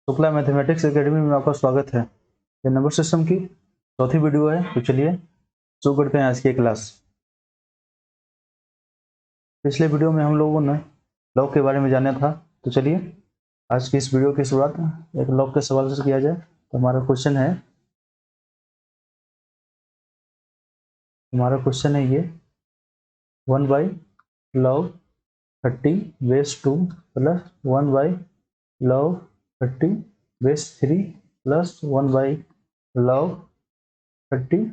Shukla mathematics academy में आपका स्वागत है। ये नंबर सिस्टम की चौथी वीडियो है। तो चलिए शुरू करते हैं आज की क्लास। पिछले वीडियो में हम लोगों ने लॉग के बारे में जाना था। तो चलिए आज की इस वीडियो की शुरुआत एक लॉग के सवाल से किया जाए। तो हमारा क्वेश्चन है ये 1/log 30 base 2 plus 1/log 30 base 3 plus 1/log 30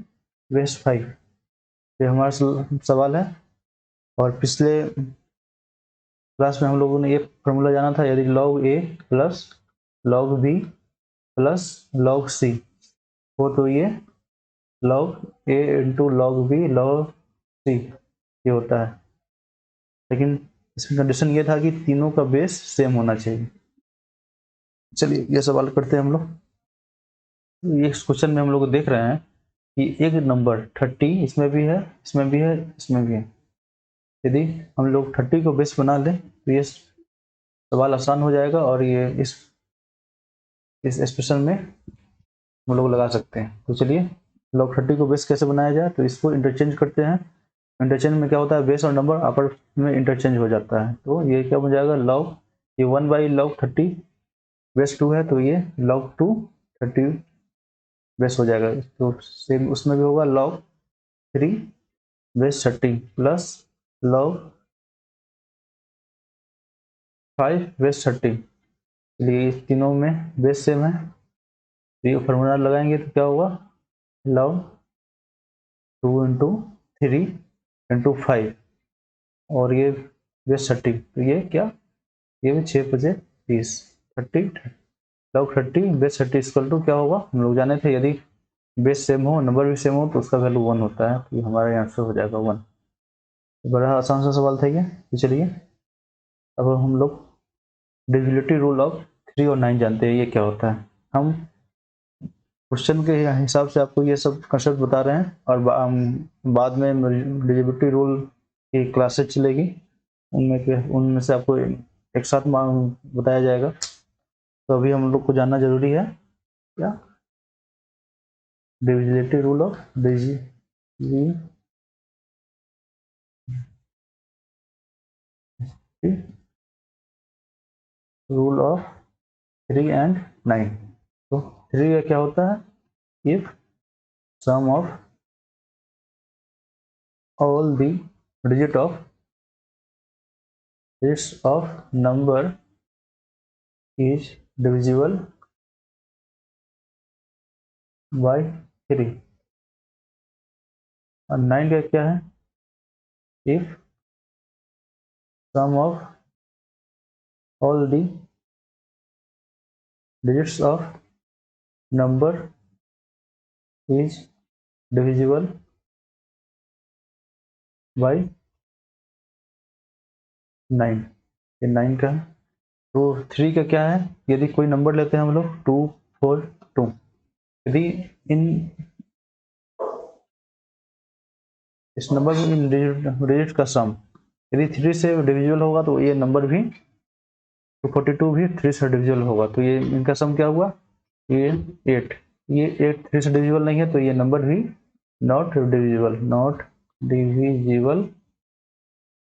base 5। ये हमारा सवाल है। और पिछले क्लास में हम लोगों ने ये फॉर्मूला जाना था, यदि log a plus log b plus log c हो तो ये log a into log b log c ये होता है। लेकिन इसमें कंडीशन ये था कि तीनों का बेस सेम होना चाहिए। चलिए ये सवाल करते हैं हम लोग। ये क्वेश्चन में हम लोग देख रहे हैं कि एक नंबर 30 इसमें भी है, इसमें भी है, इसमें भी है। यदि हम लोग 30 को बेस बना लें तो ये सवाल आसान हो जाएगा और ये इस एक्सप्रेशन में हम लोग लगा सकते हैं। तो चलिए log 30 को बेस कैसे बनाया जाए, तो इसको इंटरचेंज करते हैं। इंटरचेंज में क्या होता है, बेस और नंबर आपस में इंटरचेंज हो जाता है। तो ये क्या बन जाएगा, log ये 1/log 30 बेस 2 है, तो ये log 2 30 बेस हो जाएगा। तो सेम उसमें भी होगा log 3 base 30 plus log 5 base 30। चलिए तीनों में बेस सेम है, तो ये फॉर्मूला लगाएंगे तो क्या होगा, log 2 × 3 × 5 और ये बेस 30। तो ये क्या, ये भी 6×5 30 log 30 बेस 30 इक्वल टू क्या होगा, हम लोग जाने थे यदि बेस सेम हो नंबर भी सेम हो तो उसका वैल्यू 1 होता है। तो ये हमारा आंसर हो जाएगा 1। तो बड़ा आसान सा सवाल था ये। तो चलिए अब हम लोग डिविजिबिलिटी रूल ऑफ 3 और 9 जानते हैं, ये क्या होता है। हम क्वेश्चन के हिसाब से आपको ये सब कंसेप्ट बता रहे हैं और बाद में डिविजिबिलिटी रूल की क्लासेज चलेगी, उनमें से आपको एक साथ बताया जाएगा। तो अभी हम लोग को जानना जरूरी है क्या, divisibility rule of rule of 3 and 9। तो 3 का क्या होता है, if sum of all the digit of number is divisible by 3। और 9 का क्या है, if sum of all the digits of number is divisible by 9। ये 9 का है। तो 3 का क्या है, यदि कोई नंबर लेते हैं हम लोग 2 4 2, यदि इन इस नंबर में इन डिजिट का सम यदि 3 से डिविजिबल होगा तो ये नंबर भी 242 भी 3 से डिविजिबल होगा। तो ये इनका सम क्या हुआ, ये 8। ये 8 3 से डिविजिबल नहीं है, तो ये नंबर भी नॉट डिविजिबल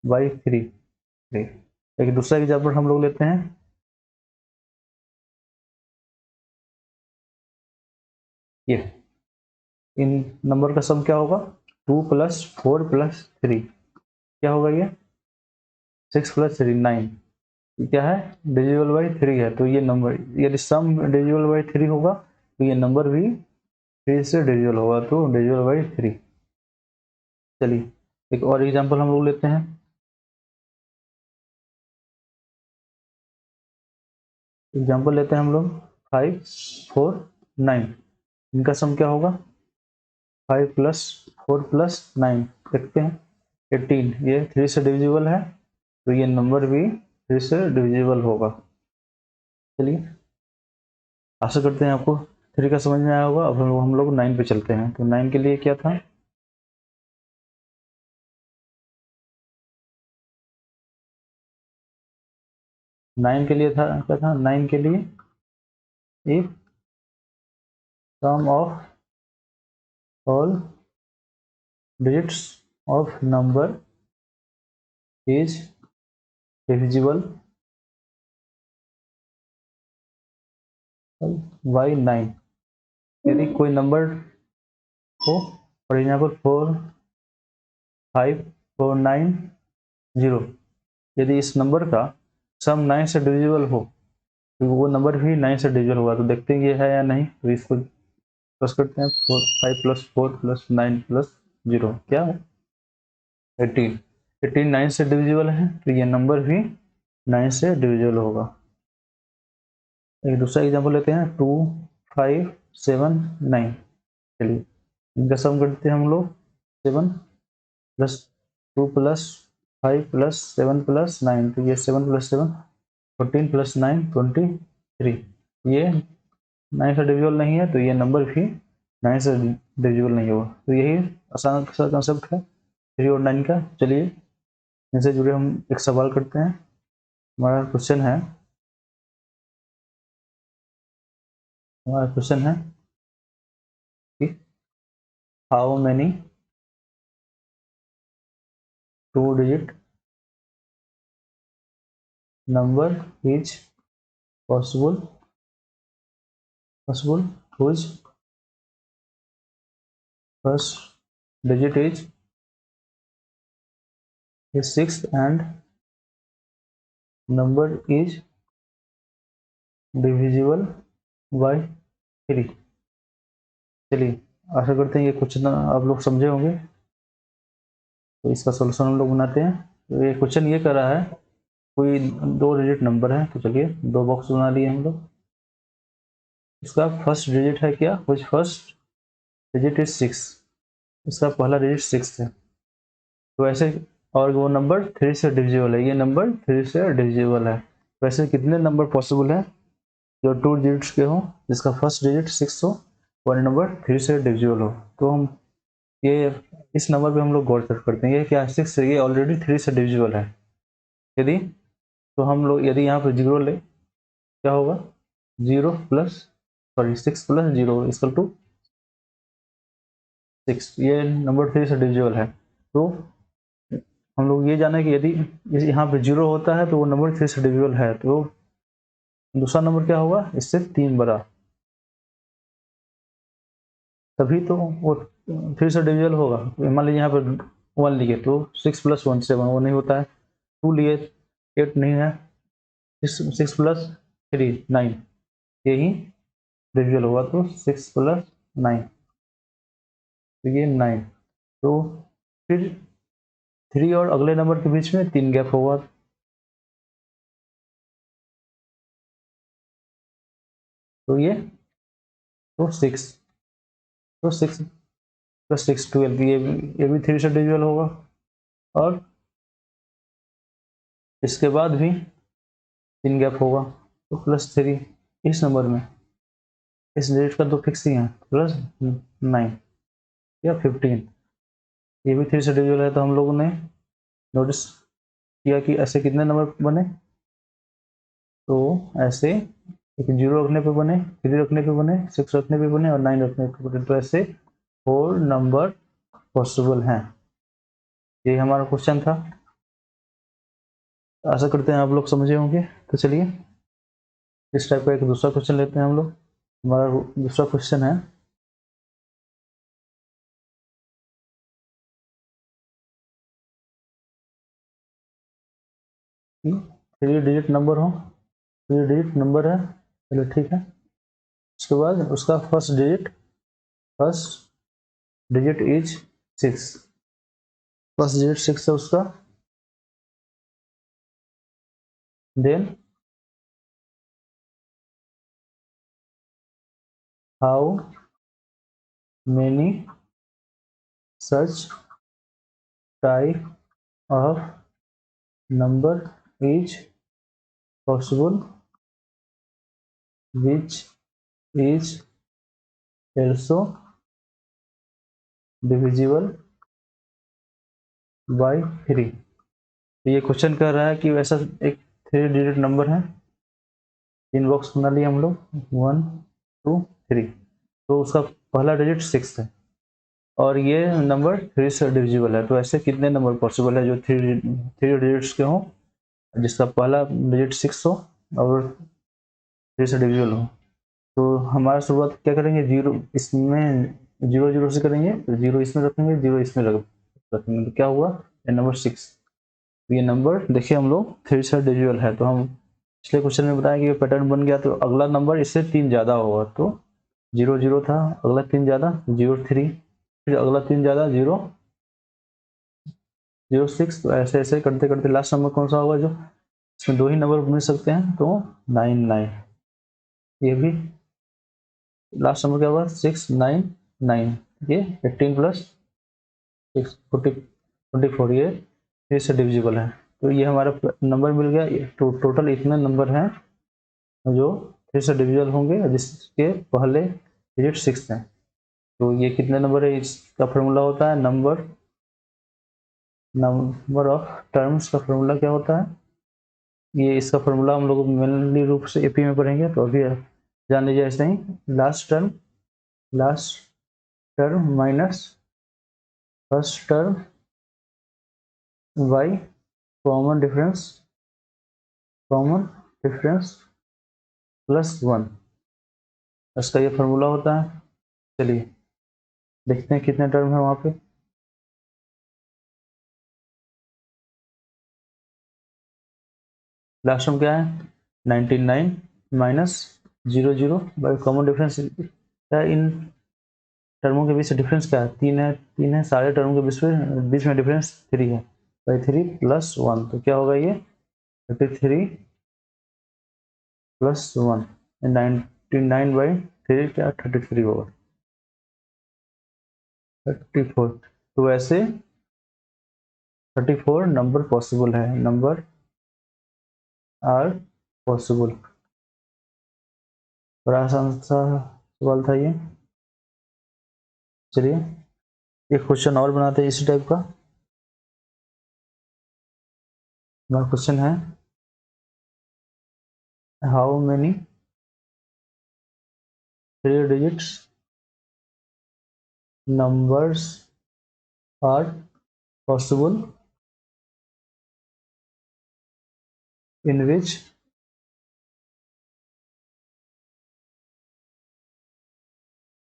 बाई 3। एक दूसरा एग्जाम्पल हम लोग लेते हैं। ये इन नंबर का सम क्या होगा, 2 + 4 + 3 क्या होगा, ये 6 + 3 9। क्या है, डिविजिबल बाई 3 है। तो ये नंबर यदि सम डिविजिबल बाई 3 होगा तो ये नंबर भी 3 से डिविजिबल होगा, तो डिविजिबल बाई 3। चलिए एक और एग्जाम्पल हम लोग लेते हैं। एग्जाम्पल लेते हैं हम लोग 5 4 9। इनका सम क्या होगा, 5 + 4 + 9 देखते हैं 18। ये 3 से डिविजिबल है, तो ये नंबर भी 3 से डिविजिबल होगा। चलिए आशा करते हैं आपको 3 का समझ में आया होगा। अब हम लोग 9 पे चलते हैं। तो 9 के लिए क्या था, नाइन के लिए था क्या था, 9 के लिए if sum of all digits of number is divisible by 9। यदि कोई नंबर हो, फॉर एग्जाम्पल 4 5 4 9 0, यदि इस नंबर का सम 9 से डिविजिबल हो तो वो नंबर भी 9 से डिविजिबल होगा। तो देखते हैं ये है या नहीं। तो इसको प्लस करते हैं, 5 + 4 + 9 + 0 क्या है 18। 18 9 से डिविजिबल है तो ये नंबर भी 9 से डिविजिबल होगा। एक दूसरा एग्जाम्पल लेते हैं 2 5 7 9। चलिए इनका सम करते हैं हम लोग। 7 + 2 + 5 + 7 + 9, तो ये 7 + 7 14 + 9 23। ये 9 से डिविजिबल नहीं है तो ये नंबर भी 9 से डिविजिबल नहीं होगा। तो यही आसान सा कंसेप्ट है 3 और 9 का। चलिए इनसे जुड़े हम एक सवाल करते हैं। हमारा क्वेश्चन है कि how many 2 digit number is possible whose first digit is 6 and number is divisible by 3। चलिए आशा करते हैं ये क्वेश्चन आप लोग समझे होंगे। तो इसका सॉल्यूशन हम लोग बनाते हैं। तो ये क्वेश्चन ये कर रहा है कोई 2 डिजिट नंबर है, तो चलिए 2 बॉक्स बना लिए हम लोग। इसका फर्स्ट डिजिट है क्या, विच फर्स्ट डिजिट इज 6, इसका पहला डिजिट 6 है। तो ऐसे और वो नंबर 3 से डिविजिबल है, ये नंबर 3 से डिविजिबल है। वैसे कितने नंबर पॉसिबल है जो 2 डिजिट्स के हो, जिसका फर्स्ट डिजिट 6 हो और नंबर 3 से डिविजिबल हो। तो हम ये इस नंबर पे हम लोग गौर करते हैं। ये क्या है 6 है, ये ऑलरेडी 3 से डिविजिबल है। यदि तो हम लोग यदि यहाँ पे 0 ले क्या होगा 6 + 0 = 6। ये नंबर 3 से डिविजिबल है। तो हम लोग ये जाने कि यदि यहाँ पे 0 होता है तो वो नंबर 3 से डिविजिबल है, तो दूसरा नंबर क्या होगा इससे 3 बड़ा, तभी तो वो 3 से डिविजिबल होगा। मान लीजिए यहाँ पर 1 लिए तो 6 + 1 7, वो नहीं होता है। 2 लिए 8 नहीं है। 6 + 3 9, यही डिविजिबल होगा। तो 6 + 9, तो ये 9। तो फिर 3 और अगले नंबर के बीच में 3 गैप होगा, तो ये तो 6 तो 6 + 6 12, ये भी 3 से डिविजिबल होगा। और इसके बाद भी 3 गैप होगा, तो +3 इस नंबर में इस डिजिट का तो फिक्स ही है +9 या 15, ये भी 3 से डिविजिबल है। तो हम लोगों ने नोटिस किया कि ऐसे कितने नंबर बने, तो ऐसे एक 0 रखने पे बने, 3 रखने पे बने, 6 रखने पे बने और 9 रखने पे बने। तो ऐसे 4 नंबर पॉसिबल हैं। ये हमारा क्वेश्चन था। आशा करते हैं आप लोग समझे होंगे। तो चलिए इस टाइप का एक दूसरा क्वेश्चन लेते हैं हम लोग। हमारा दूसरा क्वेश्चन है 3 डिजिट नंबर हो, 3 डिजिट नंबर है, चलो ठीक है। उसके बाद उसका first digit is 6, first digit 6 है उसका। Then how many such type of number is possible which is also divisible by 3। तो ये क्वेश्चन कह रहा है कि वैसा एक 3 डिजिट नंबर है, 3 बॉक्स बना लिए हम लोग, 1 2 3, तो उसका पहला डिजिट 6 है और ये नंबर 3 से डिविजिबल है। तो ऐसे कितने नंबर पॉसिबल है जो थ्री डिजिट्स के हों, जिसका पहला डिजिट 6 हो और 3 से डिविजिबल हो। तो हमारा शुरुआत क्या करेंगे, जीरो, इसमें जीरो जीरो से करेंगे, तो जीरो इसमें रखेंगे, जीरो इसमें रखेंगे, तो क्या हुआ, नंबर 6। ये नंबर देखिए हम लोग 3 से डिविजिबल है, तो हम पिछले क्वेश्चन में बताया कि ये पैटर्न बन गया, तो अगला नंबर इससे 3 ज़्यादा होगा, तो 0 0 था, अगला 3 ज़्यादा 0 3, फिर अगला 3 ज़्यादा 0 0 6, तो ऐसे ऐसे करते करते लास्ट नंबर कौन सा होगा, जो इसमें 2 ही नंबर मिल सकते हैं, तो 9 9। ये भी लास्ट नंबर क्या होगा, 6 9 9, ये 18 प्लस 6 24, ये 3 से डिविजिबल है। तो ये हमारा नंबर मिल गया। टोटल इतने नंबर हैं जो 3 से डिविजिबल होंगे जिसके पहले डिजिट 6 हैं। तो ये कितने नंबर है, इसका फॉर्मूला होता है नंबर ऑफ टर्म्स का फॉर्मूला क्या होता है, ये इसका फॉर्मूला हम लोग मेनली रूप से एपी में पढ़ेंगे, तो अभी जान लीजिए ऐसे ही, last term minus first term by common difference plus 1, इसका ये फॉर्मूला होता है। चलिए देखते हैं कितने टर्म है वहाँ पे। लास्ट टर्म क्या है, 99 माइनस 0 0 बाई कॉमन डिफरेंस, क्या इन टर्मों के बीच डिफरेंस क्या है, 3 है, 3 है, सारे टर्मों के बीच में डिफरेंस 3 है, बाई 3 प्लस 1, तो क्या होगा, ये 33 प्लस 1, 99 बाई 3 क्या 33 होगा, 34। तो ऐसे 34 नंबर पॉसिबल है, नंबर आर पॉसिबल। बड़ा आसान सा सवाल था ये। चलिए एक क्वेश्चन और बनाते हैं इसी टाइप का। हमारा क्वेश्चन है, how many 3 digits numbers are possible in which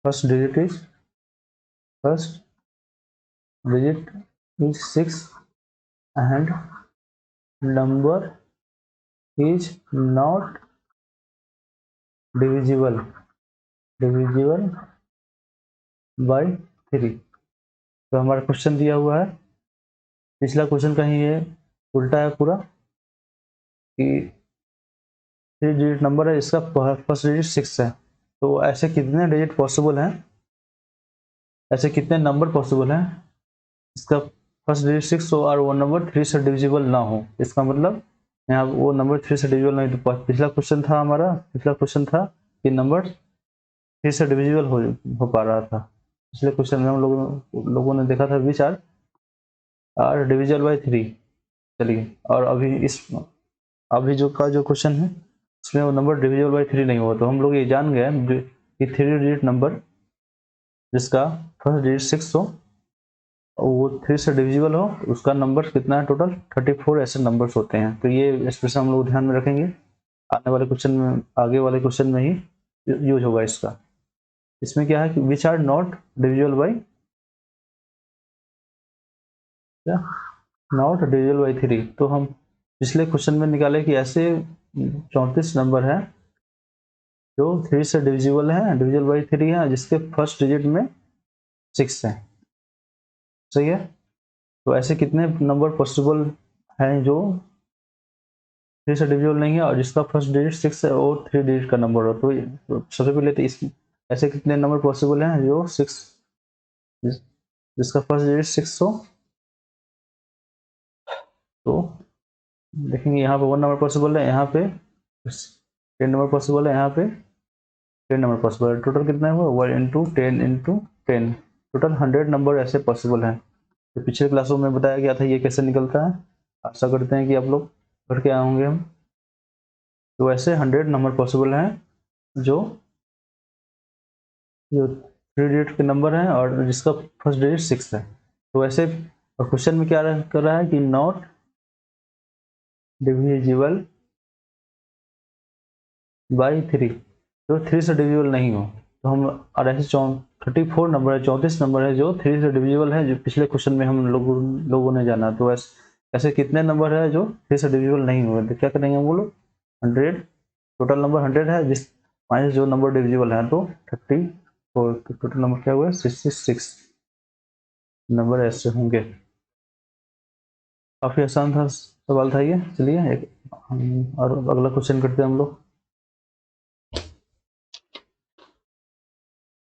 first digit is 6 and number is not divisible by 3। तो हमारा क्वेश्चन दिया हुआ है, पिछला क्वेश्चन का ही ये उल्टा है पूरा, कि 3 डिजिट नंबर है, इसका फर्स्ट डिजिट 6 है, तो ऐसे कितने डिजिट पॉसिबल हैं, ऐसे कितने नंबर पॉसिबल हैं इसका फर्स्ट डिजिट 6 हो और वो नंबर 3 से डिविजिबल ना हो। इसका मतलब यहाँ वो नंबर 3 से डिविजिबल नहीं, तो पिछला क्वेश्चन था कि नंबर 3 से डिविजिबल हो पा रहा था। पिछले क्वेश्चन में हम लोगों ने देखा था विच आर डिविजिबल बाई 3। चलिए, और अभी जो क्वेश्चन है इसमें वो नंबर डिविजिबल बाई 3 नहीं हुआ, तो हम लोग ये जान गए कि 3 डिजिट नंबर जिसका फर्स्ट डिजिट 6 हो, वो 3 से डिविजिबल हो, उसका नंबर कितना है, टोटल 34 ऐसे नंबर्स होते हैं। तो ये एक्सप्रेशन हम लोग ध्यान में रखेंगे, आने वाले क्वेश्चन में, आगे वाले क्वेश्चन में ही यूज होगा इसका। इसमें क्या है कि which are not divisible by, क्या नॉट डिविजिबल बाई 3। तो हम पिछले क्वेश्चन में निकाले कि ऐसे 34 नंबर है जो 3 से डिविजिबल है, डिविजिबल बाई 3 है, जिसके फर्स्ट डिजिट में 6 है। सही है, तो ऐसे कितने नंबर पॉसिबल हैं जो 3 से डिविजिबल नहीं है और जिसका फर्स्ट डिजिट 6 है और 3 डिजिट का नंबर हो। तो सबसे पहले तो इस ऐसे कितने नंबर पॉसिबल हैं जो 6 जिसका फर्स्ट डिजिट 6 हो, तो देखेंगे यहाँ पे 1 नंबर पॉसिबल है, यहाँ पे 10 नंबर पॉसिबल है, यहाँ पे 10 नंबर पॉसिबल है। टोटल कितना हुआ 1 इंटू 10 इंटू 10, टोटल 100 नंबर ऐसे पॉसिबल हैं। तो पिछले क्लासों में बताया गया था ये कैसे निकलता है। आशा करते हैं कि आप लोग पढ़ के आए होंगे हम। तो ऐसे 100 नंबर पॉसिबल हैं जो 3 डिजिट के नंबर हैं और जिसका फर्स्ट डिजिट 6 है। तो ऐसे क्वेश्चन में क्या कर रहा है कि नॉट डिविजिबल बाई 3, जो 3 से डिविजिबल नहीं हो। तो हम और ऐसे 34 नंबर है, 34 नंबर है जो 3 से डिविजिबल है, जो पिछले क्वेश्चन में हम लोगों ने जाना। तो ऐसे कितने नंबर है जो 3 से डिविजिबल नहीं हुए, तो क्या करेंगे हम लोग 100, टोटल नंबर 100 है, जिस माइनस जो नंबर डिविजिबल है तो 34, टोटल नंबर क्या हुआ 66 नंबर ऐसे होंगे। काफी आसान था सवाल था ये। चलिए एक और अगला क्वेश्चन करते हैं हम लोग।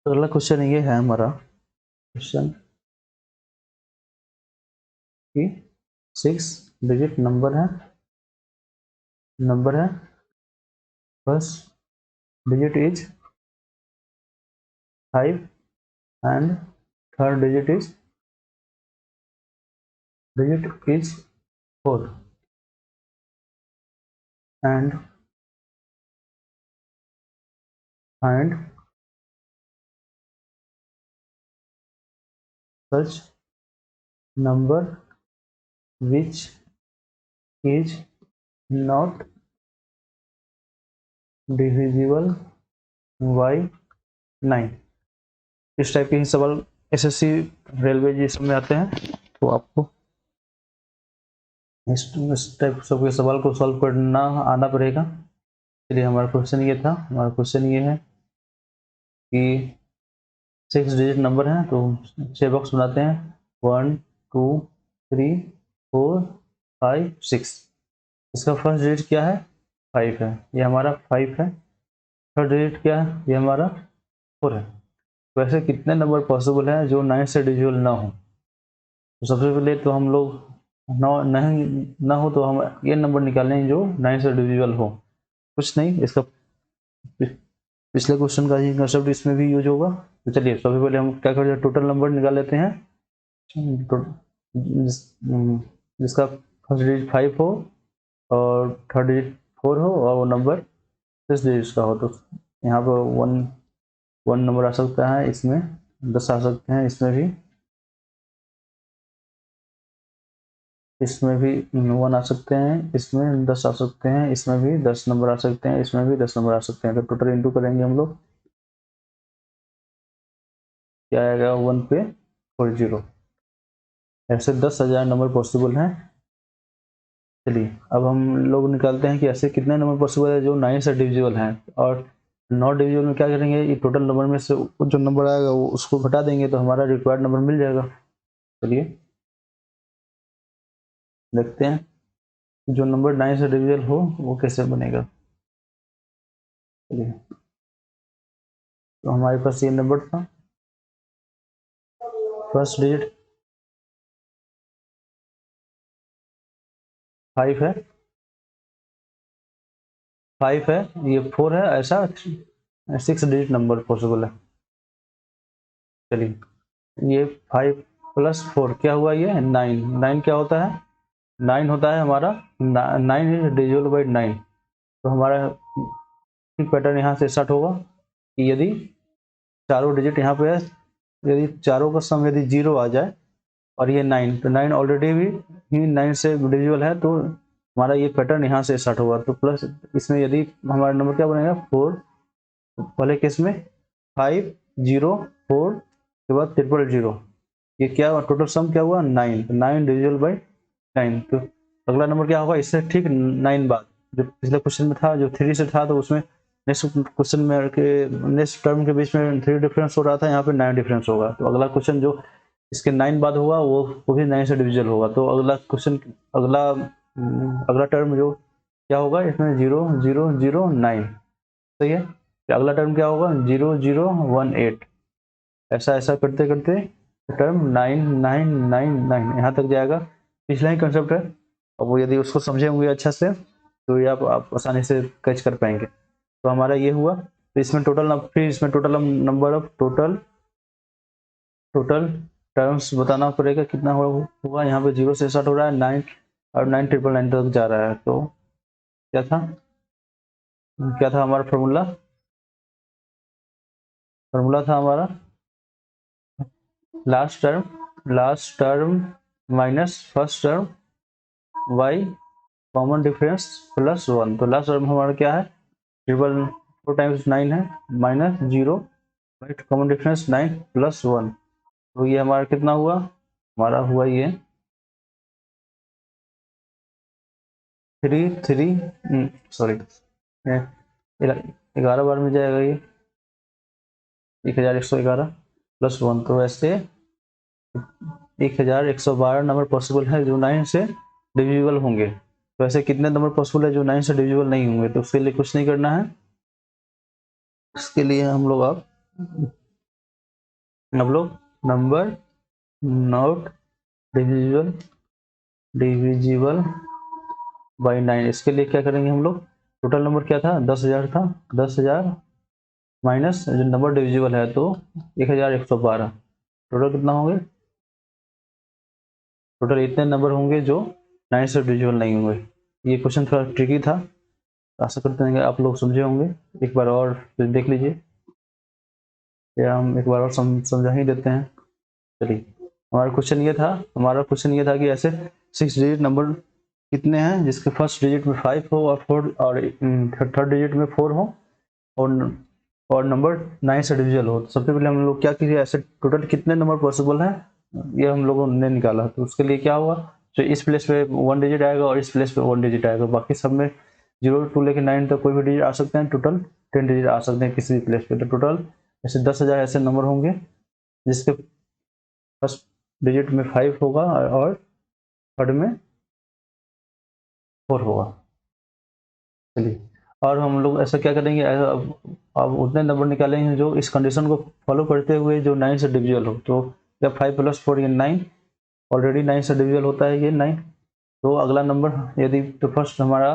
अगला क्वेश्चन ये है हमारा क्वेश्चन कि 6 डिजिट नंबर है first digit is 5 and third digit is 4 and find such number which is not divisible by 9। इस टाइप के ही सवाल एसएससी रेलवे जी में आते हैं, तो आपको इस टाइप सबके सवाल को सॉल्व करना आना पड़ेगा। चलिए हमारा क्वेश्चन ये था, हमारा क्वेश्चन ये है कि 6 डिजिट नंबर है, तो 6 बॉक्स बनाते हैं 1 2 3 4 5 6। इसका फर्स्ट डिजिट क्या है 5 है, ये हमारा 5 है। थर्ड डिजिट क्या है, ये हमारा 4 है। वैसे कितने नंबर पॉसिबल है जो 9 से डिविजिबल ना हो। तो सबसे पहले तो हम लोग नहीं ना हो तो हम ये नंबर निकालें जो 9 से डिविजिबल हो। कुछ नहीं, इसका पिछले क्वेश्चन का ही कंसेप्ट इसमें भी यूज होगा। तो चलिए सबसे पहले हम क्या करते हैं, टोटल नंबर निकाल लेते हैं। जिसका फर्स्ट डिजिट 5 हो और थर्ड डिजिट 4 हो और वो नंबर 6 डिजिट का हो, तो यहाँ पर वन नंबर आ सकता है, इसमें 10 आ सकते हैं, इसमें भी 1 आ सकते हैं, इसमें 10 आ सकते हैं, इसमें भी 10 नंबर आ सकते हैं, इसमें भी 10 नंबर आ सकते हैं। तो टोटल इंटू करेंगे हम लोग, क्या आएगा 1 पे 40। ऐसे 10,000 नंबर पॉसिबल हैं। चलिए अब हम लोग निकालते हैं कि ऐसे कितने नंबर पॉसिबल है जो 9 से डिविजिबल हैं। और नॉट डिविजिबल में क्या करेंगे, ये टोटल नंबर में से जो नंबर आएगा वो उसको घटा देंगे तो हमारा रिक्वायर्ड नंबर मिल जाएगा। चलिए देखते हैं जो नंबर 9 से डिविजिबल हो वो कैसे बनेगा। चलिए तो हमारे पास ये नंबर था, फर्स्ट डिजिट 5 है, 5 है, ये 4 है, ऐसा 6 डिजिट नंबर पॉसिबल है। चलिए ये 5 प्लस 4 क्या हुआ, ये 9। 9 क्या होता है, 9 होता है हमारा 9 इज डिविजिबल बाई 9। तो हमारा ठीक पैटर्न यहाँ से स्टार्ट होगा कि यदि चारों डिजिट यहाँ पे है, यदि चारों का सम यदि 0 आ जाए और ये 9, तो 9 ऑलरेडी भी 9 से डिविजिबल है, तो हमारा ये पैटर्न यहाँ से स्टार्ट होगा। तो प्लस इसमें यदि हमारा नंबर क्या बनेगा 4, पहले केस में 5 0 4 के बाद 000, ये क्या हुआ टोटल सम क्या हुआ 9, तो 9 डिविजिबल बाई 9। तो अगला नंबर क्या होगा इससे ठीक 9 बाद, जो पिछले क्वेश्चन में था जो 3 से था, तो उसमें नेक्स्ट क्वेश्चन में के नेक्स्ट टर्म के बीच में 3 डिफरेंस हो रहा था, यहाँ पे 9 डिफरेंस होगा। तो अगला क्वेश्चन जो इसके 9 बाद होगा वो भी 9 से डिविजिबल होगा। तो अगला क्वेश्चन अगला टर्म जो क्या होगा इसमें 0 0 0 9, सही है। अगला टर्म क्या होगा 0 0 1 8, ऐसा ऐसा करते करते टर्म 9 9 9 9 यहाँ तक जाएगा। पिछला ही कंसेप्ट है, और वो यदि उसको समझे होंगे अच्छा से तो ये आप आसानी से कैच कर पाएंगे। तो हमारा ये हुआ, तो इसमें टोटल फिर इसमें total number of total terms बताना पड़ेगा कितना हुआ। यहाँ पे 0 से स्टार्ट हो रहा है 9 और 9 999 तक जा रहा है। तो क्या था क्या था हमारा फॉर्मूला? फॉर्मूला था हमारा last term minus first term by common difference plus one. तो लास्ट टर्म हमारा क्या है? ट्रिपल 4 टाइम्स 9 है minus 0 by common difference 9 plus 1। तो ये हमारा कितना हुआ? हमारा हुआ ये 3 सॉरी 11 बार में जाएगा ये 1111 प्लस 1। तो ऐसे 1112 नंबर पॉसिबल है जो 9 से डिविजिबल होंगे। तो ऐसे कितने नंबर पॉसिबल है जो 9 से डिविजिबल नहीं होंगे? तो उसके लिए कुछ नहीं करना है। इसके लिए हम लोग अब लोग number not divisible divisible by 9, इसके लिए क्या करेंगे हम लोग? टोटल नंबर क्या था? 10,000 था। 10,000 माइनस जो नंबर डिविजिबल है तो 1112। टोटल कितना होंगे? टोटल इतने नंबर होंगे जो 9 से डिविजिबल नहीं होंगे। ये क्वेश्चन थोड़ा ट्रिकी था, आशा करते हैं कि आप लोग समझे होंगे। एक बार और देख लीजिए, या हम एक बार और समझा ही देते हैं। चलिए, हमारा क्वेश्चन ये था कि ऐसे 6 डिजिट नंबर कितने हैं जिसके फर्स्ट डिजिट में 5 हो और 4 और थर्ड डिजिट में 4 हो और नंबर 9 से डिविजिबल हो। तो सबसे पहले हम लोग क्या किए, ऐसे टोटल कितने नंबर पॉसिबल है ये हम लोगों ने निकाला। तो उसके लिए क्या हुआ, तो इस प्लेस पे 1 डिजिट आएगा और इस प्लेस पे 1 डिजिट आएगा। बाकी सब में 0 टू लेके 9 तक कोई भी डिजिट आ सकते हैं। टोटल 10 डिजिट आ सकते हैं किसी भी प्लेस पे। तो टोटल ऐसे 10,000 ऐसे नंबर होंगे जिसके फर्स्ट डिजिट में 5 होगा और थर्ड में 4 होगा। चलिए, और हम लोग ऐसा क्या करेंगे, अब उतने नंबर निकालेंगे जो इस कंडीशन को फॉलो करते हुए जो 9 से डिविजिबल हो। तो जब 5 प्लस 4 ये 9, ऑलरेडी 9 से डिविजिबल होता है ये 9। तो अगला नंबर यदि तो फर्स्ट हमारा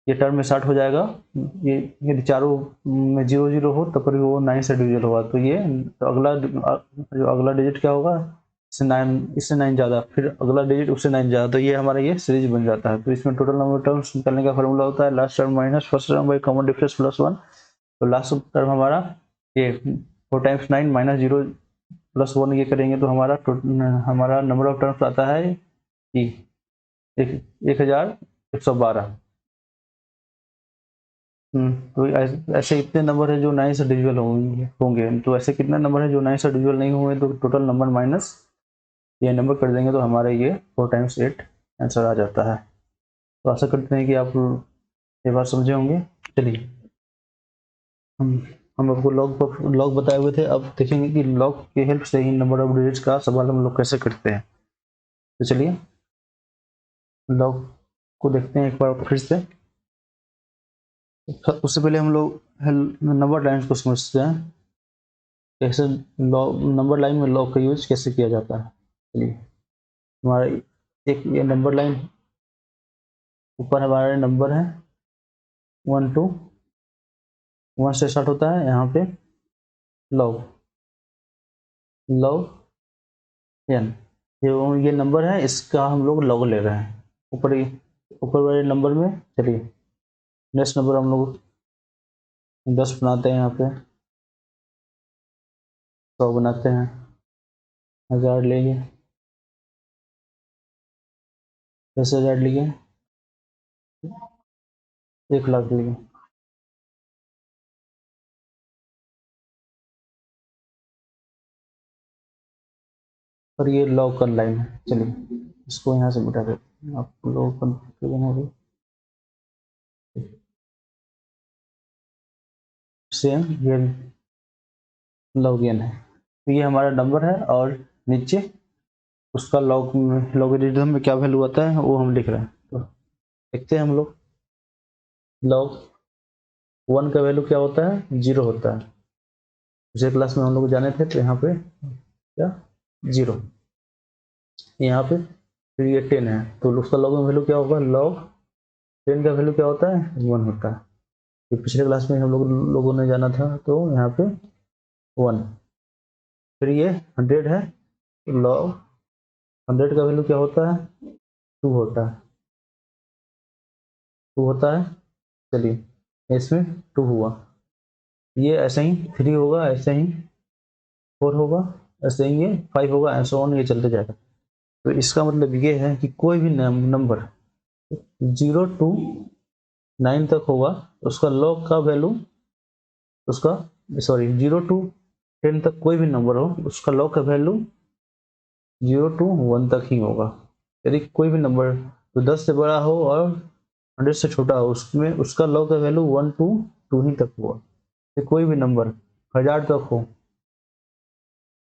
ये टर्म में स्टार्ट हो जाएगा। ये यदि चारों में 0 0 हो तो फिर वो 9 से डिविजिबल होगा। तो ये तो अगला जो अगला डिजिट क्या होगा, इससे 9 ज़्यादा, फिर अगला डिजिट उससे 9 ज़्यादा। तो ये हमारा ये सीरीज बन जाता है। तो इसमें टोटल नंबर टर्म्स निकालने का फॉर्मूला होता है last term minus first term by common difference plus 1। तो लास्ट टर्म हमारा ये 4 टाइम्स 9 माइनस 0 प्लस 1 ये करेंगे तो हमारा नंबर ऑफ टर्म्स आता है कि 1112। तो ऐसे इतने नंबर है जो 9 से डिविजिबल होंगे। तो ऐसे कितने नंबर है जो 9 से डिविजिबल नहीं हुए? तो टोटल नंबर माइनस ये नंबर कर देंगे तो हमारा ये 4 टाइम्स 8 आंसर आ जाता है। तो आशा करते हैं कि आप ये बात समझे होंगे। चलिए, हम हम आपको लॉग बताए हुए थे, अब देखेंगे कि लॉग की हेल्प से ही नंबर ऑफ डिजिट्स का सवाल हम लोग कैसे करते हैं। तो चलिए लॉग को देखते हैं एक बार फिर से। उससे पहले हम लोग नंबर लाइन्स को समझते हैं, कैसे लॉग नंबर लाइन में लॉग का यूज कैसे किया जाता है। चलिए, हमारा एक ये नंबर लाइन, ऊपर हमारे नंबर है 1 2 1 से स्टार्ट होता है। यहाँ पे लॉग लॉग एन, ये नंबर है, इसका हम लोग लॉग ले रहे हैं ऊपर वाले नंबर में। चलिए, नेक्स्ट नंबर हम लोग 10 बनाते हैं, यहाँ पे 100 बनाते हैं, 1000 लेंगे, 10,000 लिए, 1,00,000 लिए। और ये लॉग का लाइन है। चलिए इसको यहाँ से मिटा देते हैं, आप लोग कंफ्यूजन हो गई। सेम ये लॉगिन है। तो ये हमारा नंबर है और नीचे उसका लॉगरिथम में क्या वैल्यू आता है वो हम लिख रहे हैं। तो देखते हैं हम लोग, लॉग 1 का वैल्यू क्या होता है? 0 होता है। पिछले क्लास में हम लोग जाने थे। तो यहाँ पे क्या 0, यहाँ पे फिर ये 10 है तो उसका लॉग में वैल्यू क्या होगा? लॉग 10 का वैल्यू क्या होता है? 1 होता है। तो पिछले क्लास में हम लोगों ने जाना था। तो यहाँ पे 1, फिर ये 100 है, लॉग 100 का वैल्यू क्या होता है? 2 होता है, 2 होता है। चलिए, इसमें 2 हुआ, ये ऐसे ही 3 होगा, ऐसे ही 4 होगा, ऐसे ही ये 5 होगा, ऐसे ऑन ये चलते जाएगा। तो इसका मतलब ये है कि कोई भी नंबर 0 to 9 तक होगा, उसका लॉग का वैल्यू, उसका सॉरी 0 to 10 तक कोई भी नंबर हो, उसका लॉग का वैल्यू 0 to 1 तक ही होगा। यदि कोई भी नंबर जो 10 से बड़ा हो और 100 से छोटा हो, उसमें उसका लॉग का वैल्यू 1 to 2 ही तक होगा। यदि कोई भी नंबर 1000 तक हो,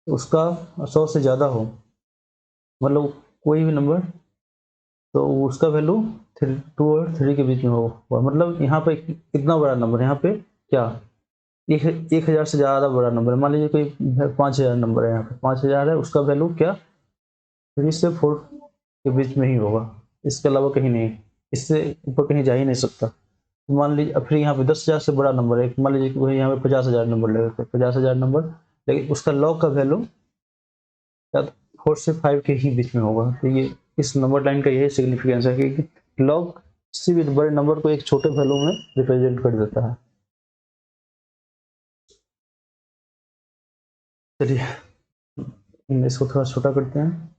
उसका 100 से ज़्यादा हो, मतलब कोई भी नंबर, तो उसका वैल्यू 2 और 3 के बीच में होगा। मतलब यहाँ पे कितना बड़ा नंबर, यहाँ पे क्या 1000 से ज़्यादा बड़ा नंबर है। मान लीजिए कोई 5000 नंबर है, यहाँ पे 5000 है, उसका वैल्यू क्या 3 से 4 के बीच में ही होगा, इसके अलावा कहीं नहीं, इससे ऊपर कहीं जा ही नहीं सकता। तो मान लीजिए फिर यहाँ पे 10,000 से बड़ा नंबर है, मान लीजिए वही यहाँ पे 50,000 नंबर ले लेते हैं, 50,000 नंबर, लेकिन उसका लॉग का वैल्यू क्या 4 से 5 के ही बीच में होगा। तो ये इस नंबर लाइन का यही सिग्निफिकेंस है कि लॉग किसी भी बड़े नंबर को एक छोटे वैल्यू में रिप्रेजेंट कर देता है। चलिए इसको थोड़ा छोटा करते हैं।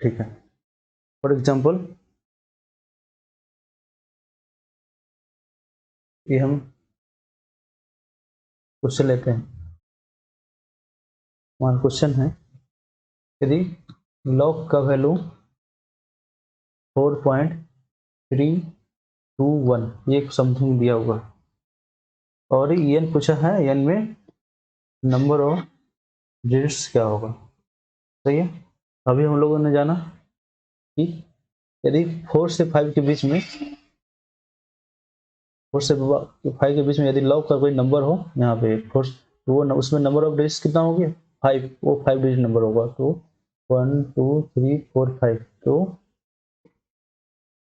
ठीक है, फॉर एग्जाम्पल ये हम क्वेश्चन लेते हैं। हमारा क्वेश्चन है यदि लॉग का वैल्यू 4.321 ये समथिंग दिया होगा, और एन पूछा है, एन में नंबर ऑफ डिजिट्स क्या होगा। सही है। अभी हम लोगों ने जाना कि यदि 4 से 5 के बीच में, 4 से 5 के बीच में यदि लॉग का कोई नंबर हो, यहाँ पे 4, तो वो उसमें नंबर ऑफ डिजिट्स कितना हो गया 5, वो 5 डिजिट नंबर होगा। तो 1 2 3 4 5, तो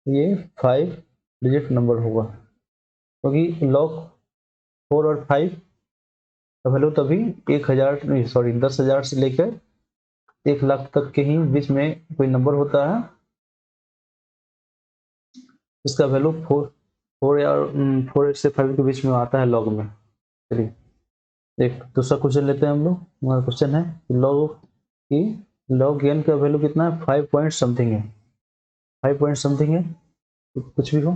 ये 5 डिजिट नंबर होगा, क्योंकि लॉग 4 और 5 का वैल्यू तभी 1000 नहीं सॉरी 10,000 से लेकर 1,00,000 तक के ही बीच में कोई नंबर होता है, इसका वैल्यू 4 या 4 से 5 के बीच में आता है लॉग में। चलिए एक दूसरा क्वेश्चन लेते हैं हम लोग। हमारा क्वेश्चन है लॉग की लॉग एन का वैल्यू कितना है 5 पॉइंट समथिंग है, 5 पॉइंट समथिंग है, तो कुछ भी हो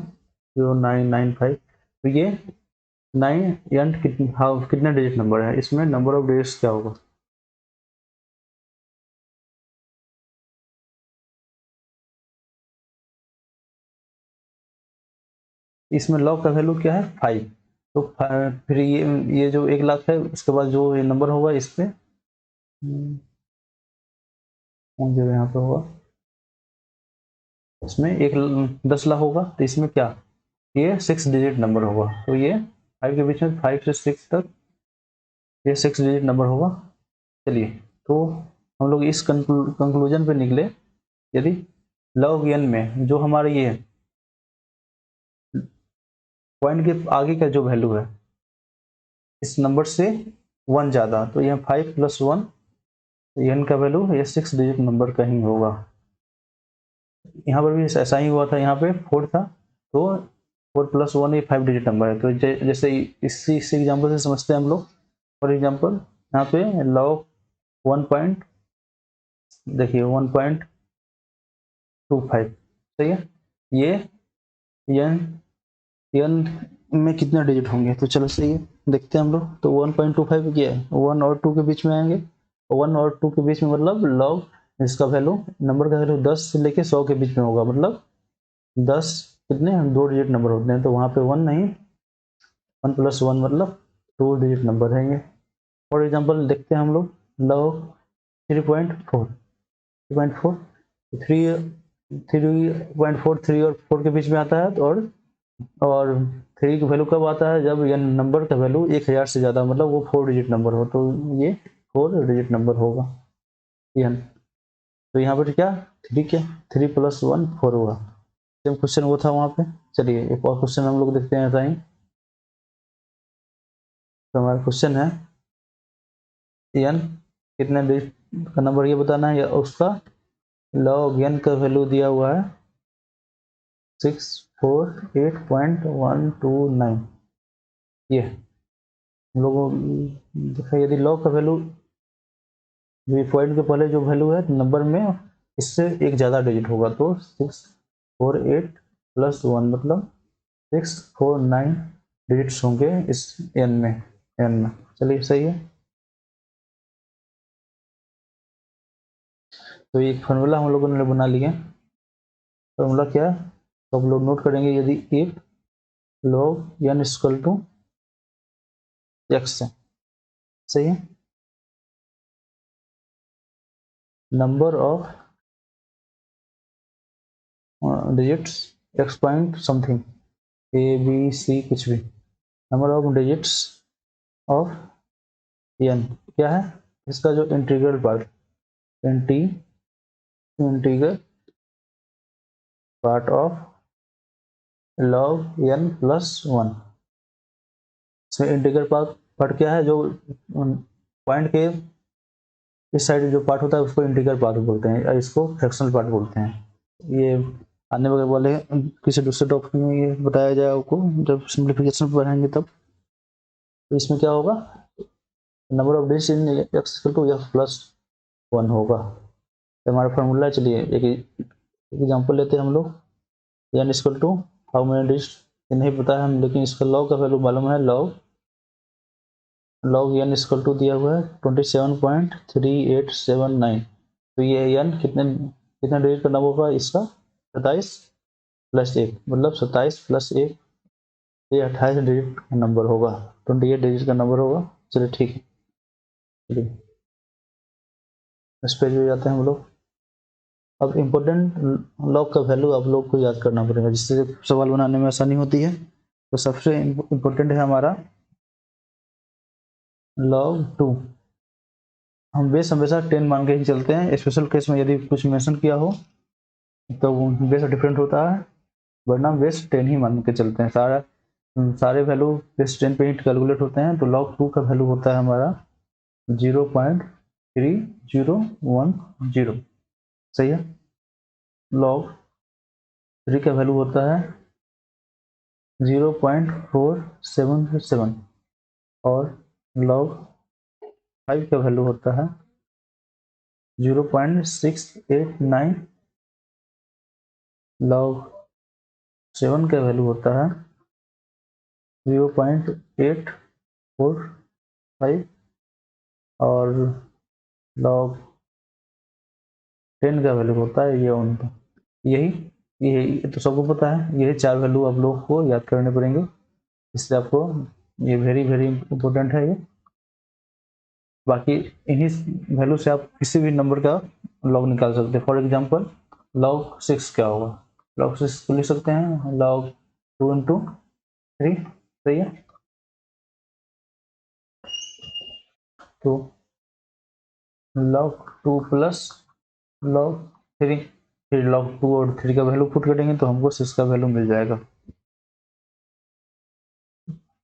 0995, तो ये 9 एन कितना डिजिट नंबर है, इसमें नंबर ऑफ डिजिट्स क्या होगा। इसमें लॉग का वैल्यू क्या है 5, तो फिर ये जो 1,00,000 है, उसके बाद जो ये नंबर होगा इस पे जो यहाँ पे होगा, इसमें 10,00,000 होगा, तो इसमें क्या ये 6 डिजिट नंबर होगा। तो ये 5 के बीच में 5 से 6 तक ये 6 डिजिट नंबर होगा। चलिए तो हम लोग इस कंक्लूजन पे निकले, यदि लॉग एन में जो हमारे ये पॉइंट के आगे का जो वैल्यू है इस नंबर से 1 ज़्यादा, तो यह 5 + 1, एन का वैल्यू ये 6 डिजिट नंबर का ही होगा। यहाँ पर भी ऐसा ही हुआ था, यहाँ पे 4 था, तो 4 + 1 ये 5 डिजिट नंबर है। तो जैसे इसी एग्जाम्पल से समझते हैं हम लोग। फॉर एग्जाम्पल यहाँ पे लॉग 1 पॉइंट देखिए 1.25 सही है। ये एन एन में कितने डिजिट होंगे, तो चलो सही है देखते हैं हम लोग। तो 1.25 क्या है 1 और 2 के बीच में आएंगे, 1 और 2 के बीच में मतलब लॉग इसका वैल्यू नंबर का वैल्यू 10 से लेके 100 के बीच में होगा, मतलब 10 कितने 2 डिजिट नंबर होते हैं, तो वहाँ पे 1 नहीं 1 + 1 मतलब 2 डिजिट नंबर है ये। फॉर एग्जाम्पल देखते हैं हम लोग लॉग 3.4 3.4 3.4 3 और 4 के बीच में आता है, और 3 की वैल्यू कब आता है जब यह नंबर का वैल्यू 1000 से ज़्यादा, मतलब वो 4 डिजिट नंबर हो, तो ये 4 डिजिट नंबर होगा यन। तो यहाँ पर क्या 3 क्या 3 + 1 4 हुआ, सेम क्वेश्चन वो था वहाँ पे। चलिए एक और क्वेश्चन हम लोग देखते हैं ऐसा ही। तो हमारा क्वेश्चन है n कितने डिजिट का नंबर ये बताना है, या उसका लॉग n का वैल्यू दिया हुआ है 648.129। ये हम लोगों देखा, यदि लॉग का वैल्यू पॉइंट के पहले जो वैल्यू है नंबर में इससे एक ज़्यादा डिजिट होगा, तो 648 + 1 मतलब 649 डिजिट्स होंगे इस n में। चलिए सही है। तो एक फार्मूला हम लोगों ने बना लिया। फार्मूला क्या है तो हम लोग नोट करेंगे, यदि इफ log n = x है, सही है, number of digits x point something a b c कुछ भी, number of digits of n क्या है, इसका जो integral part integral part of log n + 1। इसमें इंटीग्रल पार्ट क्या है, जो पॉइंट के इस साइड जो पार्ट होता है उसको इंटीग्रल पार्ट बोलते हैं, और इसको फ्रैक्शनल पार्ट बोलते हैं। ये आने वाले किसी दूसरे टॉपिक में ये बताया जाए आपको, जब सिंप्लीफिकेशन पढ़ाएंगे तब। तो इसमें क्या होगा, number of digits in x = f + 1 होगा। तो हमारा फार्मूला, चलिए एक एग्जांपल लेते हैं हम लोग। n = हाउ मेनी डिजिट्स नहीं पता है हम, लेकिन इसका लॉग का वैल्यू मालूम है, log n = दिया हुआ है 27.3879। तो ये n कितना डिजिट का नंबर होगा इसका, 27 + 1 मतलब 27 + 1, ये 28 डिजिट का नंबर होगा, 28 डिजिट का नंबर होगा। चलिए ठीक है, चलिए इस पे जो जाते हैं हम लोग। अब इम्पोर्टेंट लॉग का वैल्यू आप लोग को याद करना पड़ेगा, जिससे सवाल बनाने में आसानी होती है। तो सबसे इम्पोर्टेंट है हमारा log 2। हम बेस हमेशा 10 मान के ही चलते हैं, स्पेशल केस में यदि कुछ मेंशन किया हो तो बेस डिफरेंट होता है, वरना बेस 10 ही मान के चलते हैं। सारे वैल्यू बेस 10 पे ही कैलकुलेट होते हैं। तो log 2 का वैल्यू होता है हमारा 0.3010, सही है। log 3 का वैल्यू होता है 0.477, और log 5 का वैल्यू होता है 0.689, log 7 का वैल्यू होता है 0.845, और log 10 का वैल्यू होता है ये उनका, यही यही तो सबको पता है। यही 4 वैल्यू आप लोग को याद करने पड़ेंगे, इसलिए आपको ये वेरी वेरी इंपॉर्टेंट है ये। बाकी इन्हीं वैल्यू से आप किसी भी नंबर का लॉग निकाल सकते हैं। फॉर एग्जांपल log 6 क्या होगा, log 6 को लिख सकते हैं log 2 × 3, सही है। तो log 2 + log 3, फिर log 2 और 3 का वैल्यू पुट करेंगे तो हमको 6 का वैल्यू मिल जाएगा।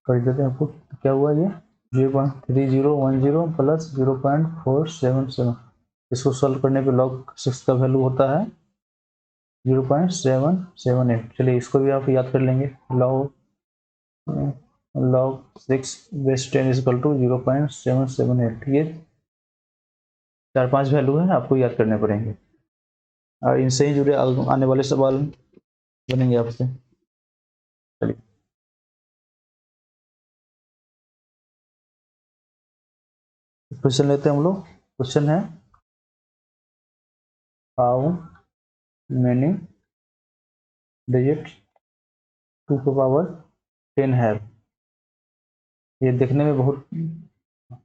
कर देते हैं पुट, क्या हुआ ये 0.3010 + 0.477। इसको सॉल्व करने पे log 6 का वैल्यू होता है 0.778। चलिए इसको भी आप याद कर लेंगे, log 6 बेस 10 = 0.778। ये 4-5 वैल्यू है आपको याद करने पड़ेंगे, और इनसे ही जुड़े आने वाले सवाल बनेंगे आपसे। चलिए क्वेश्चन लेते हैं हम लोग। क्वेश्चन है हाउ मेनी डिजिट्स 2 की पावर 10 है। ये देखने में बहुत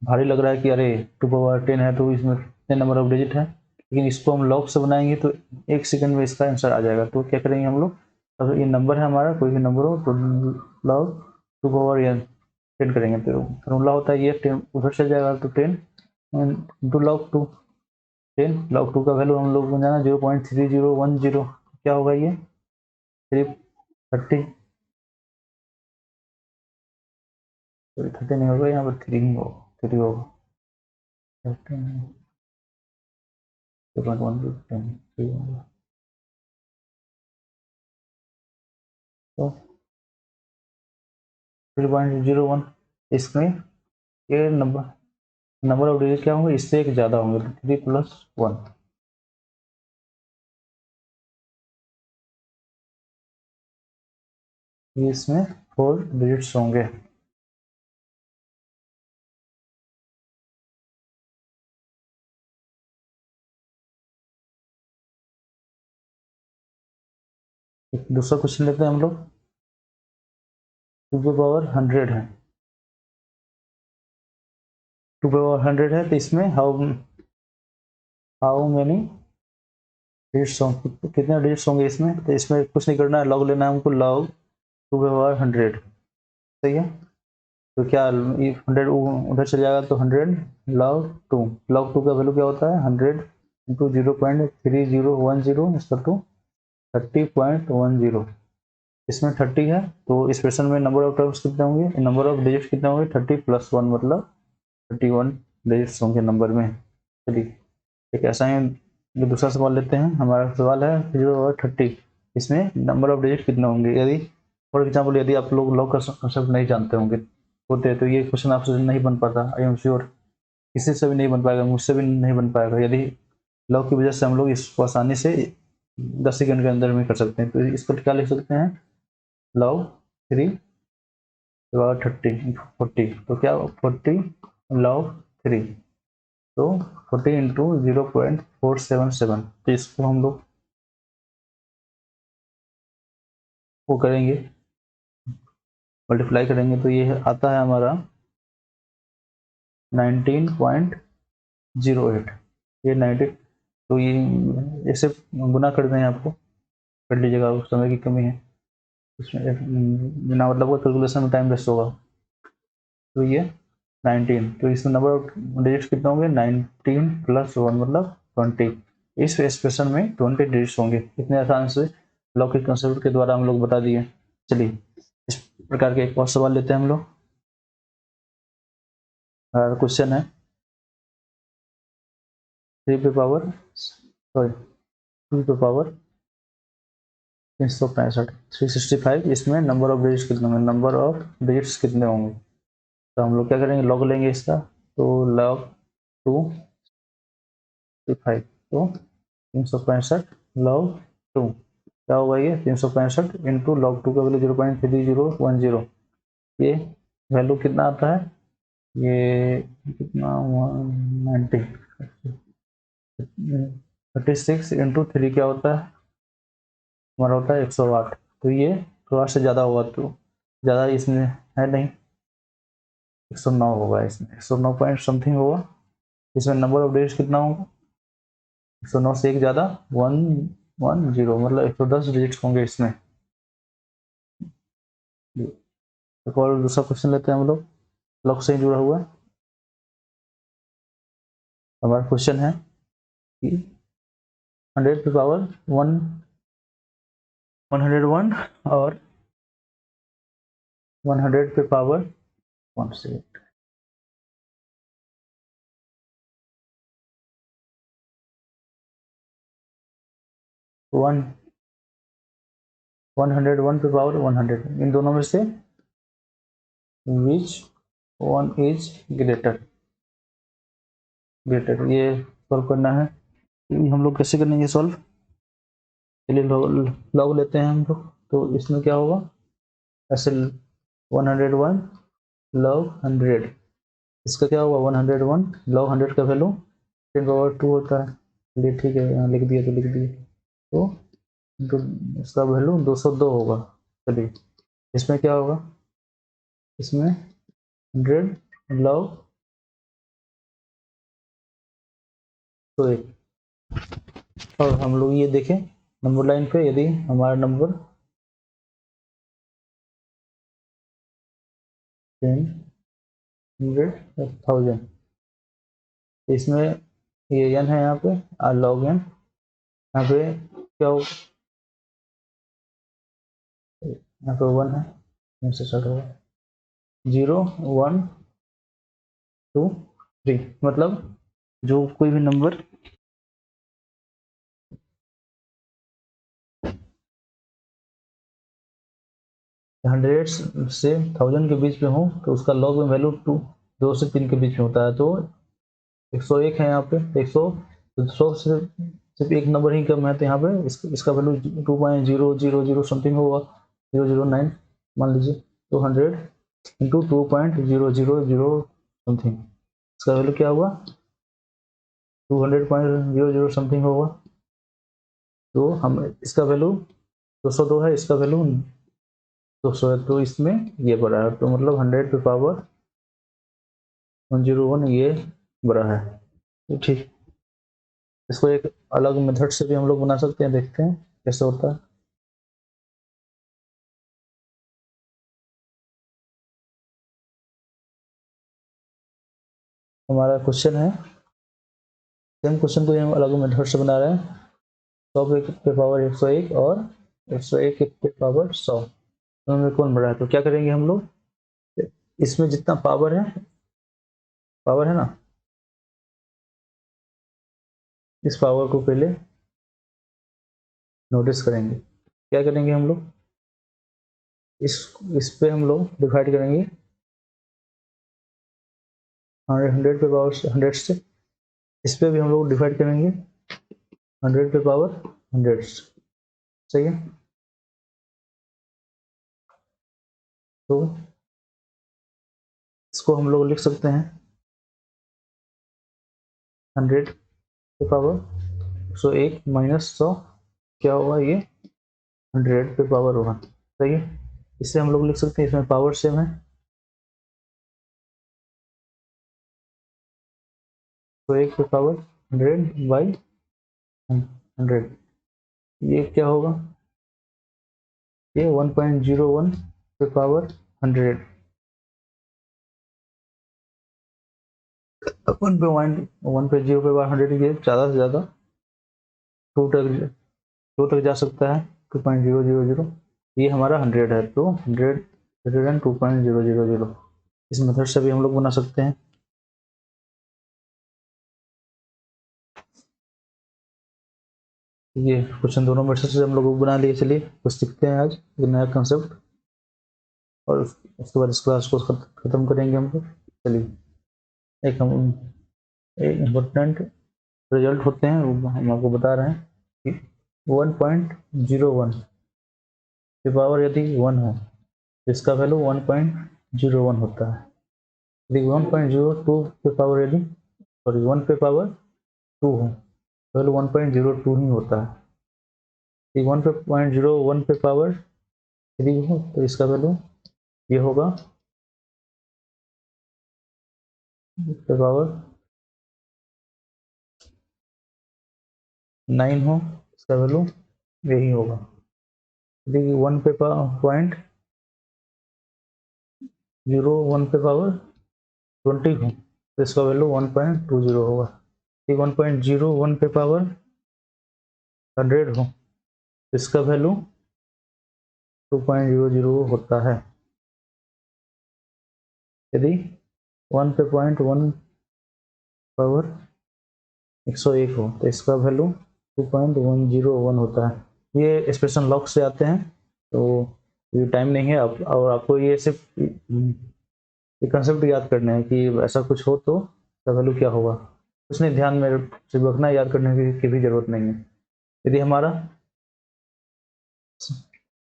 भारी लग रहा है कि अरे 2 की पावर 10 है तो इसमें कितने नंबर ऑफ डिजिट है, लेकिन इसको हम लॉग से बनाएंगे तो 1 सेकंड में इसका आंसर आ जाएगा। तो क्या करेंगे हम लोग, अगर ये नंबर है हमारा, कोई भी नंबर हो, तो log 2 की पावर 10 करेंगे तो फॉर्मूला होता है ये 10 उधर चल जाएगा, तो 10 × log 2, 10 log 2 का वैल्यू हम लोग को जाना 0.3010, क्या होगा ये 330। 30 नहीं होगा, यहाँ पर 3 होगा, 3 होगा। 3.1 होगा। तो 3.01 इसमें ये नंबर ऑफ डिजिट क्या होंगे, इससे एक ज़्यादा होंगे, 3+1। ये इसमें 4 डिजिट्स होंगे। एक दूसरा क्वेश्चन लेते हैं हम लोग। 2 की पावर 100 है, 2 की पावर 100 है, तो इसमें हाउ मेनी डिजिट्स होंगे, कितने डिजिट्स होंगे इसमें। तो इसमें कुछ नहीं करना है, लॉग लेना है हमको, लॉग 2 की पावर 100। सही है। तो क्या 100 उधर चले जाएगा, तो 100 log 2, log 2 का वैल्यू क्या होता है, 100 × 0.3010 इसका टू 30.10। इसमें 30 है, तो इस क्वेश्चन में नंबर ऑफ टर्म्स कितने होंगे, नंबर ऑफ डिजिट्स कितने होंगे, 30+1 मतलब 31 डिजिट्स होंगे नंबर में। चलिए एक ऐसा ही दूसरा सवाल लेते हैं। हमारा सवाल है 0/30, इसमें नंबर ऑफ डिजिट कितने होंगे। यदि फॉर एग्जाम्पल यदि आप लोग लॉग का कंसेप्ट नहीं जानते होंगे होते, तो ये क्वेश्चन आपसे नहीं बन पाता, आई एम श्योर किसी से भी नहीं बन पाएगा, मुझसे भी नहीं बन पाएगा। यदि लॉग की वजह से हम लोग इसको आसानी से 10 सेकंड के अंदर में कर सकते हैं। तो इसको क्या लिख सकते हैं, log 3/30 तो क्या 40 log 3, तो 40 × 0.477। तो इसको हम लोग वो करेंगे, मल्टीप्लाई करेंगे, तो ये आता है हमारा 19.08। ये 90, तो ये ऐसे गुना कर दें, आपको कर लीजिएगा, उस समय की कमी है इसमें, बिना मतलब कैलकुलेशन में टाइम वेस्ट होगा। तो ये 19, तो इसमें नंबर ऑफ डिजिट्स कितने होंगे, 19+1 मतलब 20। इस एक्सप्रेशन में 20 डिजिट्स होंगे। इतने आसान से लॉग कंसेप्ट के द्वारा हम लोग बता दिए। चलिए इस प्रकार के एक और सवाल लेते हैं हम लोग। क्वेश्चन है 3 पे पावर 365, इसमें नंबर ऑफ डिजिट्स कितने होंगे, नंबर ऑफ डिजिट्स कितने होंगे। तो हम लोग क्या करेंगे, लॉग लेंगे इसका, तो log 265, तो 365 log 2 क्या होगा, ये 365 इंटू log 2 का वैल्यू 0.3010। ये वैल्यू कितना आता है, ये कितना 190, 36 × 3 क्या होता है, हमारा होता है 108। तो ये थोड़ा सा ज़्यादा होगा, तो ज़्यादा इसमें है नहीं, 109 होगा, इसमें 109 पॉइंट समथिंग होगा। इसमें नंबर ऑफ डिजिट्स कितना होगा, 109 से एक ज़्यादा 110, मतलब 110 डिजिट्स होंगे इसमें। एक और दूसरा क्वेश्चन लेते हैं हम लोग, लॉग से जुड़ा हुआ। हमारा क्वेश्चन है कि 100 पे पावर 1 और 100 पे पावर 1 से 101 पे पावर 100, इन दोनों में से विच वन इज ग्रेटर, ये सॉल्व करना है। हम लोग कैसे करेंगे सॉल्व, चलिए लॉग लेते हैं हम लोग। तो इसमें क्या होगा, ऐसे 101 log 100, इसका क्या होगा 101 log 100 का वैल्यू 10 पावर 2 होता है। चलिए ठीक है, यहाँ लिख दिया तो लिख दिए, तो इसका वैल्यू 202 होगा। चलिए इसमें क्या होगा, इसमें 100 log 100। और हम लोग ये देखें नंबर लाइन पे, यदि हमारा नंबर 10, 100, 1000, इसमें ये n है यहाँ पे, और log n यहाँ पे क्या हो, यहाँ पे 1 है, 1 से स्टार्ट होगा। 0 1 2 3, मतलब जो कोई भी नंबर हंड्रेड से 1000 के बीच में हो तो उसका लॉग में वैल्यू 2 से 3 के बीच में होता है। तो 101 है यहाँ पे 100, तो 100 से सिर्फ एक नंबर ही कम है, तो यहाँ पे इसका वैल्यू 2.000 समथिंग होगा, 009 मान लीजिए। तो 100 इंटू 2.000 समथिंग, इसका वैल्यू क्या हुआ 200.00 समथिंग होगा। तो हम इसका वैल्यू 202 है, इसका वैल्यू 200 है, तो इसमें ये बड़ा है, तो मतलब 100 पे पावर 101 ये बड़ा है। तो ठीक, इसको एक अलग मेथड से भी हम लोग बना सकते हैं, देखते हैं कैसे होता है। हमारा क्वेश्चन है, सेम क्वेश्चन को हम अलग मेथड से बना रहे हैं। 100 पे पावर 101 और 101 पे पावर 100, तो कौन बड़ा है? तो क्या करेंगे हम लोग, इसमें जितना पावर है ना, इस पावर को पहले नोटिस करेंगे। क्या करेंगे हम लोग, इस पे हम लोग डिवाइड करेंगे 100 पे पावर 100 से, इस पे भी हम लोग डिवाइड करेंगे 100 पे पावर 100 से। सही है, तो इसको हम लोग लिख सकते हैं 100 पे पावर 101 माइनस 100, क्या होगा ये 100 पे पावर 1। सही है, इससे हम लोग लिख सकते हैं, इसमें पावर सेम है, 101 पे पावर 100 बाई 100, ये क्या होगा, ये 1.01 पे पावर 100, 1 पे 0 पे पावर 100, ये ज़्यादा से ज़्यादा 2 तक जा सकता है, 2.000, ये हमारा 100 है, तो 100 इस मेथड से भी हम लोग बना सकते हैं। ये क्वेश्चन दोनों मेथड से हम लोग बना लिए। चलिए कुछ सीखते हैं आज एक नया कंसेप्ट, और उसके बाद इस क्लास को खत्म करेंगे हम लोग। चलिए, एक हम एक इम्पोर्टेंट रिजल्ट होते हैं वो हम आपको बता रहे हैं कि 1.01 की पावर यदि 1 हो तो इसका वैल्यू 1.01 होता है। यदि 1.02 पे पावर यदि सॉरी 1 पे पावर 2 हो तो वैल्यू 1.02 ही होता है। यदि 1.01 पे पावर 3 हो तो इसका वैल्यू ये होगा पे पावर 9 हो, इसका वैल्यू यही होगा। यदि 1 पे पॉइंट 01 पे पावर 20 हो तो इसका वैल्यू 1.20 होगा। यदि 1.01 पे पावर 100 हो तो इसका वैल्यू 2.00 होता है। यदि 1 पे पॉइंट 1 पावर 101 हो तो इसका वैल्यू 2.101 होता है। ये एक्सप्रेशन लॉग से आते हैं, तो ये टाइम नहीं है और आपको ये सिर्फ ये कंसेप्ट याद करना है कि ऐसा कुछ हो तो इसका वैल्यू क्या होगा। कुछ नहीं, ध्यान में सिर्फ रखना, याद करने की भी जरूरत नहीं है। यदि हमारा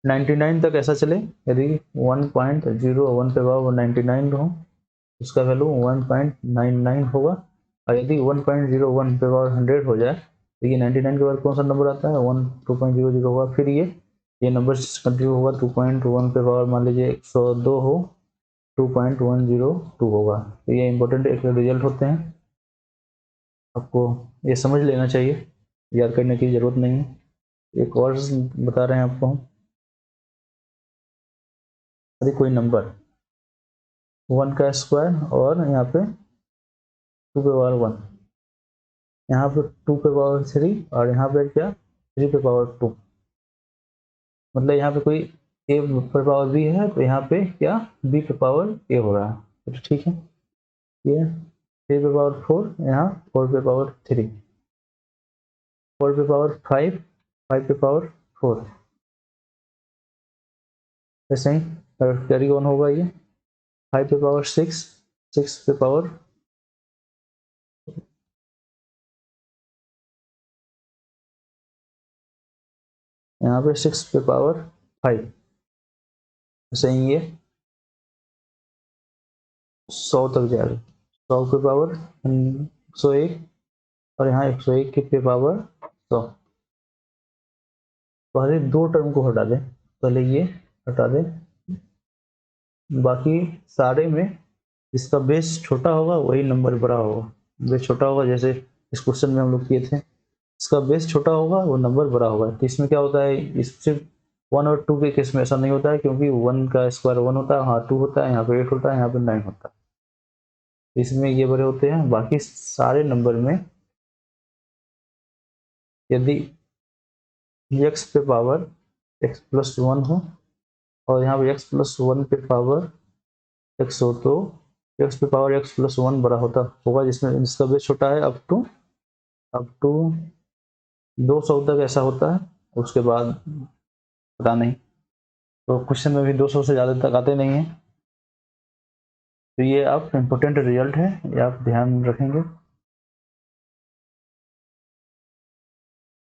99 तक ऐसा चले, यदि 1.01 पे पावर 99 हो उसका वैल्यू 1.99 होगा, और यदि 1.01 पे पावर 100 हो जाए तो ये 99 के बाद कौन सा नंबर आता है 2.00 होगा। फिर ये नंबर कंटिन्यू होगा, 2.1 पे पावर मान लीजिए 102 हो 2.102 होगा। तो ये इंपॉर्टेंट एक रिजल्ट होते हैं, आपको ये समझ लेना चाहिए, याद करने की जरूरत नहीं है। एक और बता रहे हैं आपको हम, यदि कोई नंबर 1 का स्क्वायर और यहाँ पे 2 पे पावर 1, यहाँ पे 2 पे पावर 3 और यहाँ पे क्या 3 पे पावर 2, मतलब यहाँ पे कोई ए पर पावर बी है तो यहाँ पे क्या बी पर पावर ए हो रहा है, तो ठीक है। ये 3 पे पावर 4, यहाँ 4 पे पावर 3, 4 पे पावर 5, 5 पे पावर 4, ऐसे ही कैरी ऑन होगा ये। 5 पे पावर 6, 6 पे पावर यहाँ पे 6 पे पावर 5, ऐसे ही ये 100 तक जाएगा। 100 पे पावर 101, और यहाँ 101 पे पावर 100। पहले दो टर्म को हटा दें, पहले ये हटा दें, बाकी सारे में जिसका बेस छोटा होगा वही नंबर बड़ा होगा। बेस छोटा होगा, जैसे इस क्वेश्चन में हम लोग किए थे, इसका बेस छोटा होगा वो नंबर बड़ा होगा। तो इसमें क्या होता है, इस सिर्फ 1 और 2 के केस में ऐसा नहीं होता है, क्योंकि 1 का स्क्वायर 1 होता है, हाँ 2 होता है, यहाँ पे 8 होता है, यहाँ पे 9 होता है, इसमें ये बड़े होते हैं। बाकी सारे नंबर में यदि x पे पावर x प्लस 1 हो और यहाँ पे x प्लस 1 पे पावर x हो, तो x पे पावर x प्लस 1 बड़ा होगा, जिसमें इसका बेस छोटा है अप टू 200 तक ऐसा होता है। उसके बाद पता नहीं, तो क्वेश्चन में भी 200 से ज़्यादा तक आते नहीं है। तो ये आप इम्पोर्टेंट रिजल्ट है, ये आप ध्यान रखेंगे।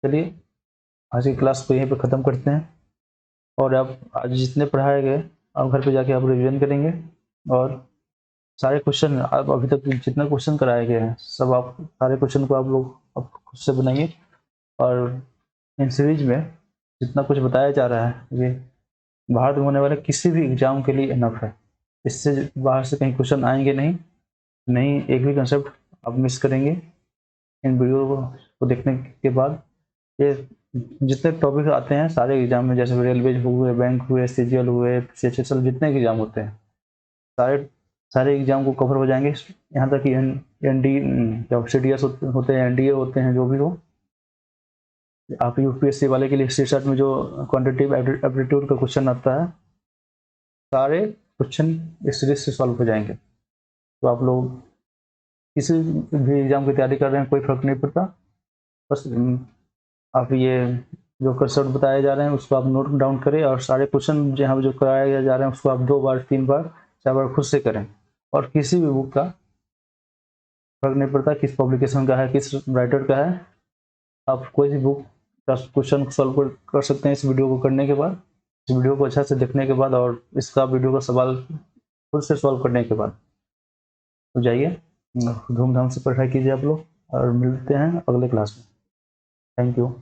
चलिए आज की क्लास को यहीं पर ख़त्म करते हैं, और आप आज जितने पढ़ाए गए आप घर पे जाके आप रिवीजन करेंगे, और सारे क्वेश्चन आप अभी तक जितना क्वेश्चन कराए गए हैं सब आप सारे क्वेश्चन को आप लोग आप खुद से बनाइए, और इन सीरीज में जितना कुछ बताया जा रहा है ये बाहर में होने वाले किसी भी एग्जाम के लिए इनफ है। इससे बाहर से कहीं क्वेश्चन आएंगे नहीं, एक भी कंसेप्ट आप मिस करेंगे। इन वीडियो को देखने के बाद ये जितने टॉपिक आते हैं सारे एग्जाम में, जैसे रेलवे हुए, बैंक हुए, सीजीएल हुए, सीएचएसएल, जितने एग्जाम होते हैं सारे एग्जाम को कवर हो जाएंगे। यहाँ तक कि एनडी जब सीडीएस होते हैं, एनडीए होते हैं, जो भी हो, आप यूपीएससी वाले के लिए सीसेट में जो क्वांटिटेटिव एप्टीट्यूड का क्वेश्चन आता है, सारे क्वेश्चन इस सीरीज से सॉल्व हो जाएंगे। तो आप लोग किसी भी एग्जाम की तैयारी कर रहे हैं कोई फर्क नहीं पड़ता, बस आप ये जो कंसेप्ट बताए जा रहे हैं उसको आप नोट डाउन करें, और सारे क्वेश्चन जहाँ जो कराए जा रहे हैं उसको आप 2 बार 3 बार 4 बार खुद से करें। और किसी भी बुक का फर्क नहीं पड़ता किस पब्लिकेशन का है, किस राइटर का है, आप कोई भी बुक का क्वेश्चन सॉल्व कर सकते हैं इस वीडियो को करने के बाद, इस वीडियो को अच्छा से देखने के बाद, और इसका वीडियो का सवाल खुद से सॉल्व करने के बाद। तो जाइए धूमधाम से पढ़ाई कीजिए आप लोग, और मिलते हैं अगले क्लास में। Thank you.